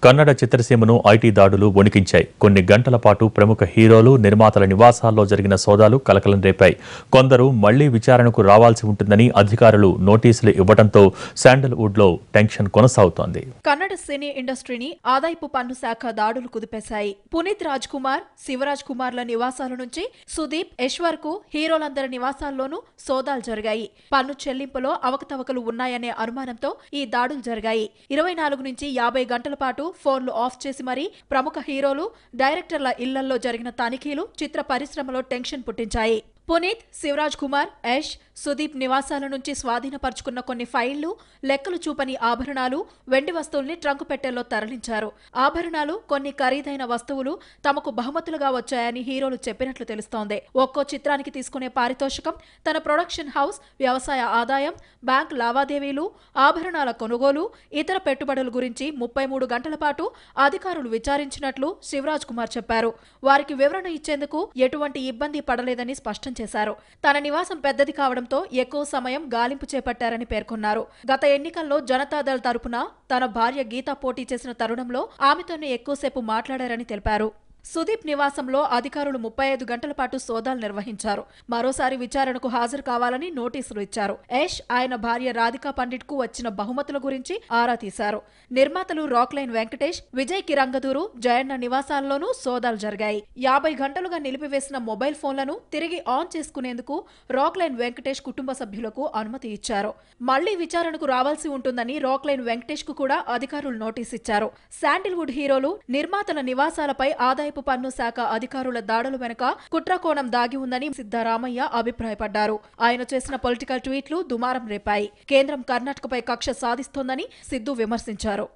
Kannada చిత్రసీమను IT దాడులు వణికించాయి. కొన్ని గంటల పాటు ప్రముఖ హీరోలు, నిర్మాతల నివాసాల్లో జరిగిన సోదాలు కలకలం రేపాయి. కొందరు మళ్లీ విచారణకు రావాల్సి ఉంటుందని అధికారులు నోటీసులు ఇవ్వడంతో శాండల్వుడ్ లో టెన్షన్ కొనసాగుతోంది. కన్నడ సినీ ఇండస్ట్రీని ఆదాయపు పన్ను శాఖ దాడులు కుదిపేశాయి. పునీత్ రాజ్ కుమార్, శివరాజ్ కుమార్ల నివాసాల నుంచి సుదీప్, యష్ వరకు హీరోలందరి నివాసాల్లోనూ సోదాలు జరిగాయి. పన్ను చెల్లింపులో అవకతవకలు ఉన్నాయనే అనుమానంతో ఈ దాడులు జరిగాయి. 24 నుంచి 50 గంటల పాటు ఫోన్లు ఆఫ్ చేసి మరీ ప్రముఖ హీరోలు, డైరెక్టర్ల ఇళ్లల్లో జరిగిన తనిఖీలు చిత్ర పరిశ్రమలో టెన్షన్ పుట్టించాయి. పునీత్, శివరాజ్ కుమార్, యష్, సుదీప్ నివాసాల నుంచి స్వాధీనపరుచుకున్న కొన్ని ఫైళ్లు, లెక్కలు చూపని ఆభరణాలు, వెండి వస్తువుల్ని ట్రంకు పెట్టెల్లో తరలించారు. ఆభరణాలు, కొన్ని ఖరీదైన వస్తువులు తమకు బహుమతులుగా వచ్చాయని హీరోలు చెప్పినట్లు తెలుస్తోంది. ఒక్కో చిత్రానికి తీసుకునే పారితోషికం, తన ప్రొడక్షన్ హౌస్, వ్యవసాయ ఆదాయం, బ్యాంక్ లావాదేవీలు, ఆభరణాల కొనుగోలు, ఇతర పెట్టుబడుల గురించి 33 గంటల పాటు అధికారులు విచారించినట్లు శివరాజ్ కుమార్ చెప్పారు. వారికి వివరణ ఇచ్చేందుకు ఎటువంటి ఇబ్బంది పడలేదని స్పష్టం చేశారు. తన నివాసం పెద్దది కావడంతో ఎక్కువ సమయం గాలింపు చేపట్టారని పేర్కొన్నారు. గత ఎన్నికల్లో జనతాదళ్ తరపున తన భార్య గీత పోటీ చేసిన తరుణంలో ఆమెతోనే ఎక్కువసేపు మాట్లాడారని తెలిపారు. సుదీప్ నివాసంలో అధికారులు 35 గంటల పాటు సోదాలు నిర్వహించారు. మరోసారి విచారణకు హాజరు కావాలని నోటీసులు ఇచ్చారు. యష్, ఆయన భార్య రాధికా పండిట్ కు వచ్చిన బహుమతుల గురించి ఆరా తీశారు. నిర్మాతలు రాక్లైన్ వెంకటేష్, విజయ్ కిరంగదూరు, జయన్న నివాసాల్లోనూ సోదాలు జరిగాయి. 50 గంటలుగా నిలిపివేసిన మొబైల్ ఫోన్లను తిరిగి ఆన్ చేసుకునేందుకు రాక్లైన్ వెంకటేష్ కుటుంబ సభ్యులకు అనుమతి ఇచ్చారు. మళ్లీ విచారణకు రావాల్సి ఉంటుందని రాక్లైన్ వెంకటేష్ కు కూడా అధికారులు నోటీసు ఇచ్చారు. శాండిల్వుడ్ హీరోలు, నిర్మాతల నివాసాలపై ఆదాయపు పన్ను శాఖ అధికారుల దాడుల వెనుక కుట్రకోణం దాగి ఉందని సిద్ధరామయ్య అభిప్రాయపడ్డారు. ఆయన చేసిన పొలిటికల్ ట్వీట్లు దుమారం రేపాయి. కేంద్రం కర్ణాటకపై కక్ష సాధిస్తోందని సిద్ధు విమర్శించారు.